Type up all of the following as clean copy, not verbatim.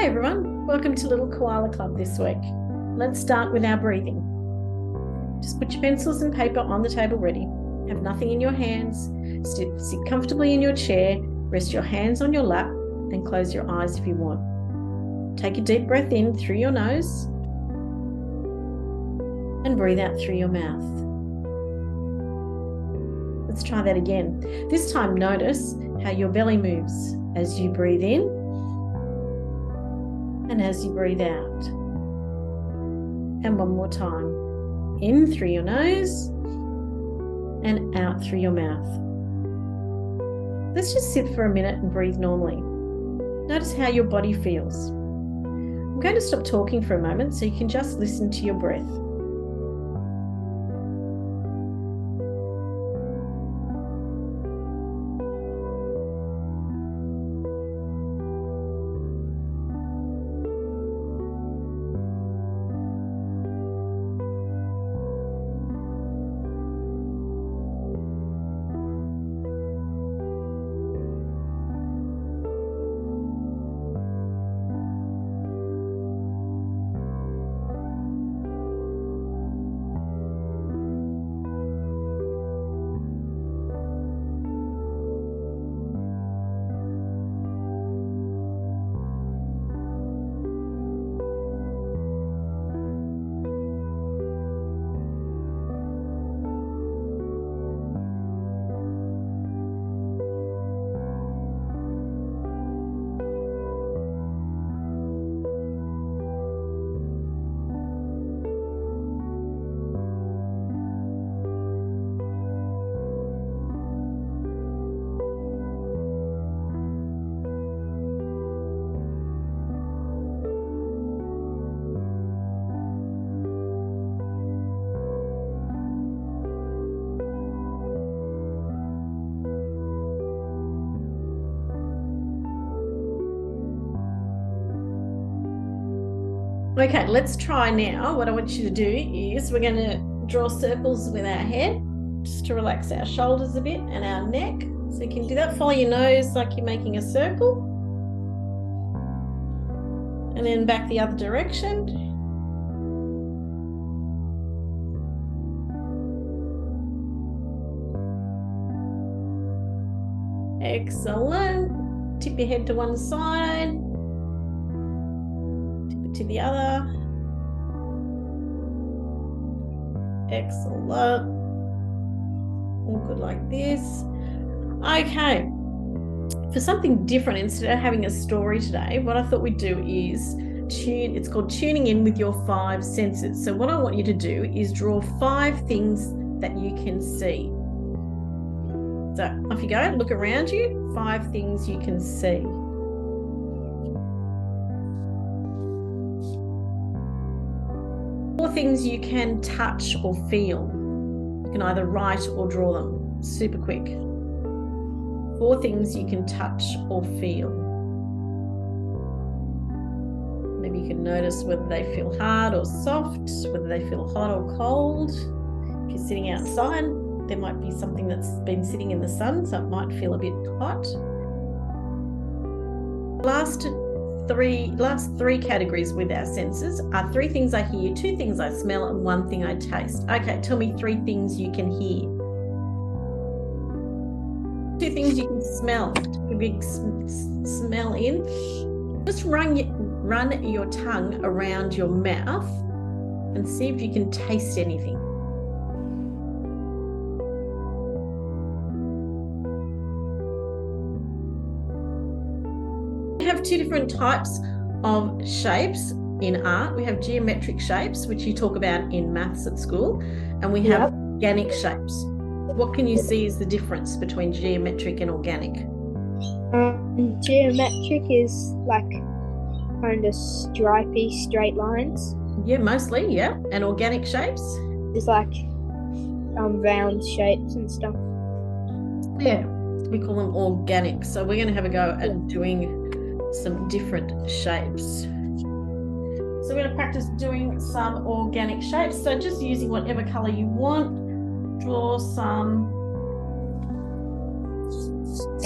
Hi everyone, welcome to Little Koala Club this week. Let's start with our breathing. Just put your pencils and paper on the table ready. Have nothing in your hands. Sit comfortably in your chair, rest your hands on your lap and close your eyes if you want. Take a deep breath in through your nose and breathe out through your mouth. Let's try that again. This time notice how your belly moves as you breathe in and as you breathe out. And one more time. In through your nose and out through your mouth. Let's just sit for a minute and breathe normally. Notice how your body feels. I'm going to stop talking for a moment so you can just listen to your breath. Okay, let's try now. What I want you to do is we're going to draw circles with our head just to relax our shoulders a bit and our neck. So you can do that. Follow your nose like you're making a circle. And then back the other direction. Excellent. Tip your head to one side. To the other. Excellent. All good like this. Okay. For something different, instead of having a story today, what I thought we'd do is it's called tuning in with your 5 senses. So what I want you to do is draw 5 things that you can see. So off you go, look around you, 5 things you can see. Things you can touch or feel. You can either write or draw them. Super quick. 4 things you can touch or feel. Maybe you can notice whether they feel hard or soft, whether they feel hot or cold. If you're sitting outside, there might be something that's been sitting in the sun, so it might feel a bit hot. Last 3 categories with our senses are 3 things I hear, 2 things I smell, and 1 thing I taste. Okay, tell me 3 things you can hear. 2 things you can smell. A big smell in. Just run your tongue around your mouth and see if you can taste anything. We have 2 different types of shapes in art. We have geometric shapes, which you talk about in maths at school, and we have organic shapes. What can you see is the difference between geometric and organic? Geometric is like kind of stripy, straight lines. Yeah, mostly, yeah. And organic shapes? It's like round shapes and stuff. Yeah, we call them organic. So we're going to have a go at doing some different shapes. So we're going to practice doing some organic shapes. So just using whatever colour you want, draw some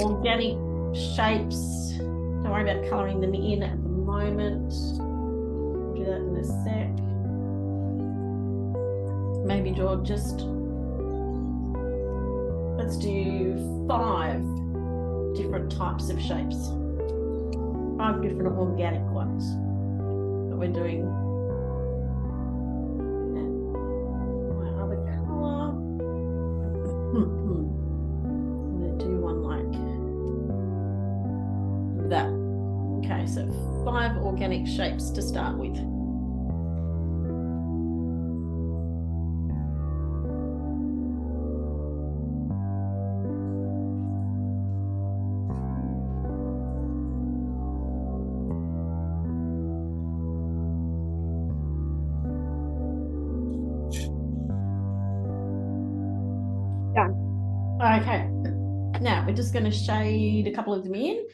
organic shapes. Don't worry about colouring them in at the moment. We'll do that in a sec. Maybe draw just, let's do 5 different types of shapes. 5 different organic ones that we're doing. And my other colour. I'm going to do one like that. Okay, so 5 organic shapes to start with. Done. Okay, now we're just going to shade a couple of them in.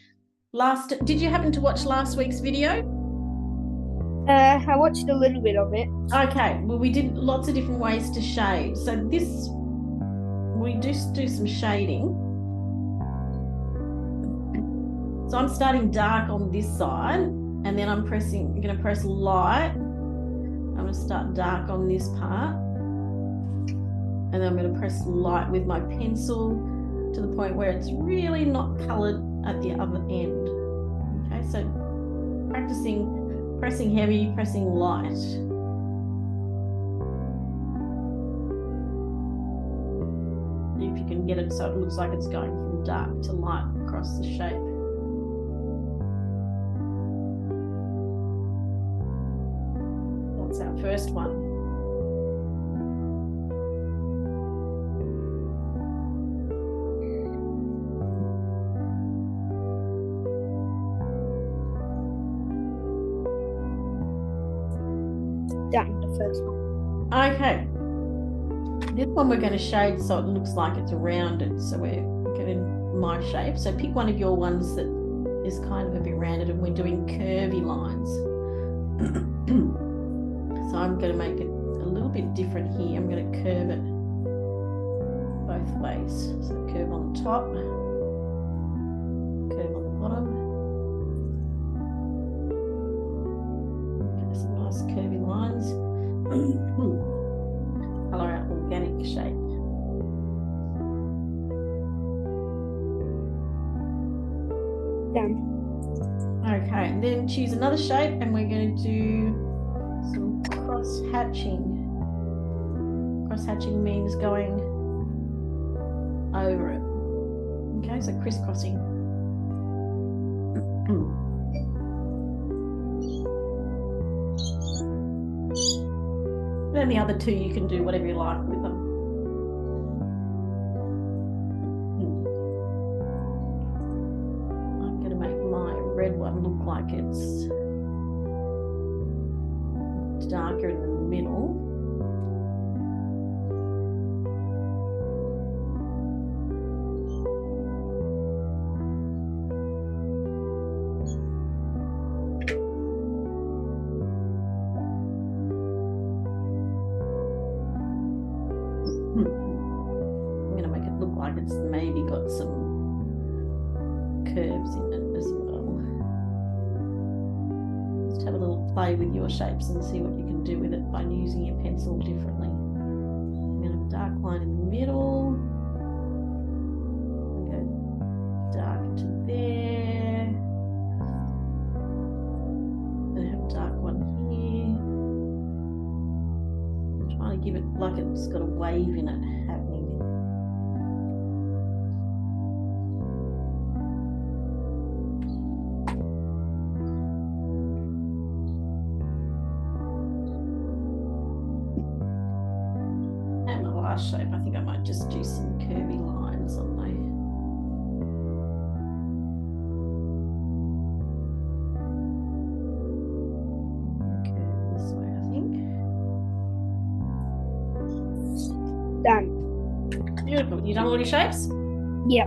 Did you happen to watch last week's video? I watched a little bit of it. Okay, well, we did lots of different ways to shade. So this, we just do some shading. So I'm starting dark on this side, and then I'm going to press light. I'm going to start dark on this part. And then I'm going to press light with my pencil to the point where it's really not coloured at the other end. Okay, so pressing heavy, pressing light. If you can get it so it looks like it's going from dark to light across the shape. That's our first one. Done, the first one. Okay. This one we're going to shade so it looks like it's rounded. So we're getting my shape. So pick one of your ones that is kind of a bit rounded, and we're doing curvy lines. So I'm going to make it a little bit different here. I'm going to curve it both ways. So curve on the top, curve on the bottom. Okay, some nice curvy lines. Colour our organic shape. Done. Okay, and then choose another shape, and we're going to do some cross-hatching. Cross-hatching means going over it. Okay, so crisscrossing. Then the other 2 you can do whatever you like with them. I'm going to make my red one look like it's darker in the middle. I'm going to make it look like it's maybe got some curves in it as well. Just have a little play with your shapes and see what you can do with it by using your pencil differently. I'm going to have a dark line in the middle. I'm going to go dark to there. I'm going to have a dark one here. I'm trying to give it like it's got a wave in it happening. Shape. I think I might just do some curvy lines on my curve this way, I think. Done. Beautiful. You done all your shapes? Yeah.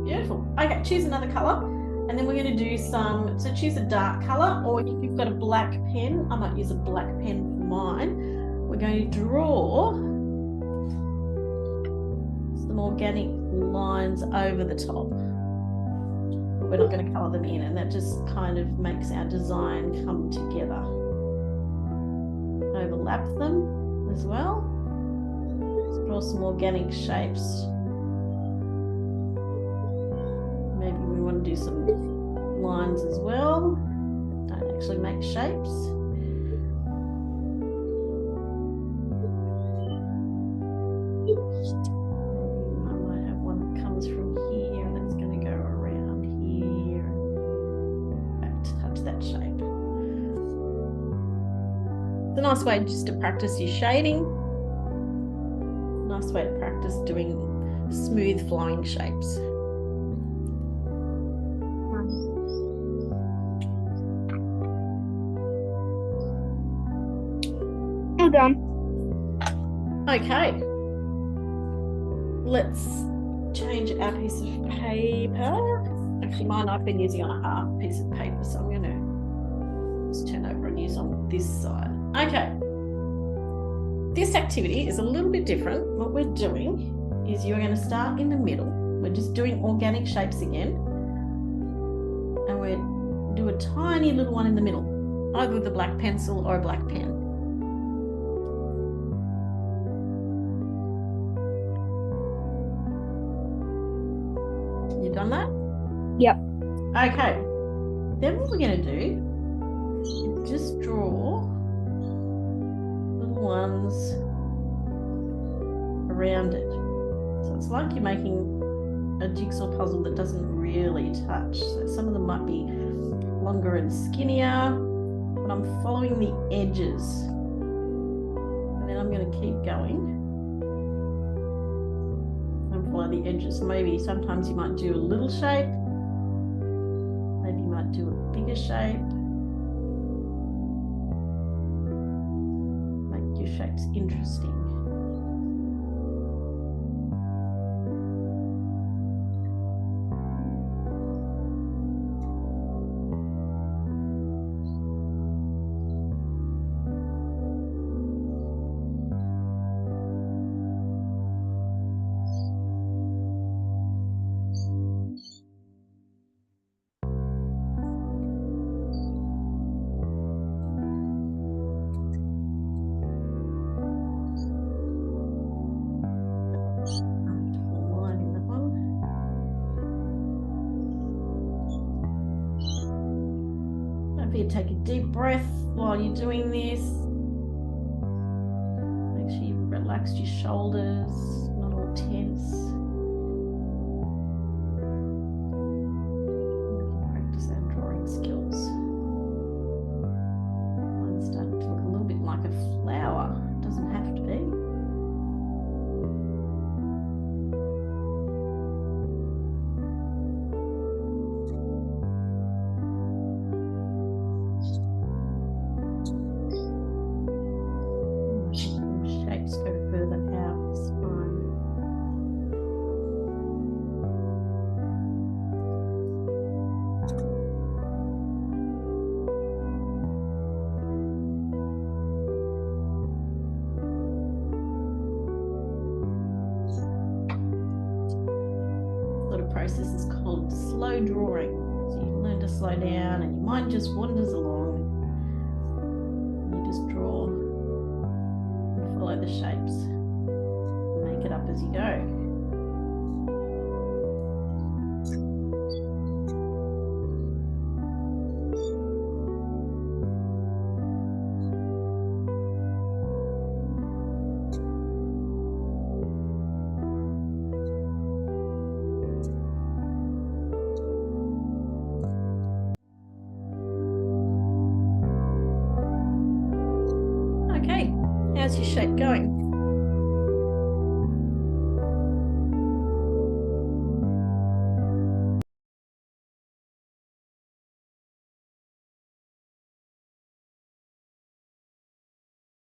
Beautiful. Okay, choose another colour, and then we're going to do some, so choose a dark colour, or if you've got a black pen, I might use a black pen for mine. We're going to draw some organic lines over the top. But we're not going to colour them in, and that just kind of makes our design come together. Overlap them as well. Let's draw some organic shapes. Maybe we want to do some lines as well that don't actually make shapes. It's a nice way just to practice your shading. Nice way to practice doing smooth flowing shapes. All done. Okay. Let's change our piece of paper. Actually, mine I've been using on a half piece of paper, so I'm going to just turn over and use on this side. Okay, this activity is a little bit different. What we're doing is you're going to start in the middle. We're just doing organic shapes again. And we'll do a tiny little one in the middle, either with a black pencil or a black pen. You done that? Yep. Okay. Then what we're going to do is just draw ones around it. So it's like you're making a jigsaw puzzle that doesn't really touch. So some of them might be longer and skinnier, but I'm following the edges. And then I'm going to keep going and follow the edges. Maybe sometimes you might do a little shape. Maybe you might do a bigger shape. Shapes interesting. Take a deep breath while you're doing this. Make sure you've relaxed your shoulders, not all tense. We can practice our drawing skills. Mine's starting to look a little bit like a flower. It doesn't have to be. Process is called slow drawing. So you learn to slow down and your mind just wanders along. You just draw and follow the shapes. Make it up as you go. How's your shape going?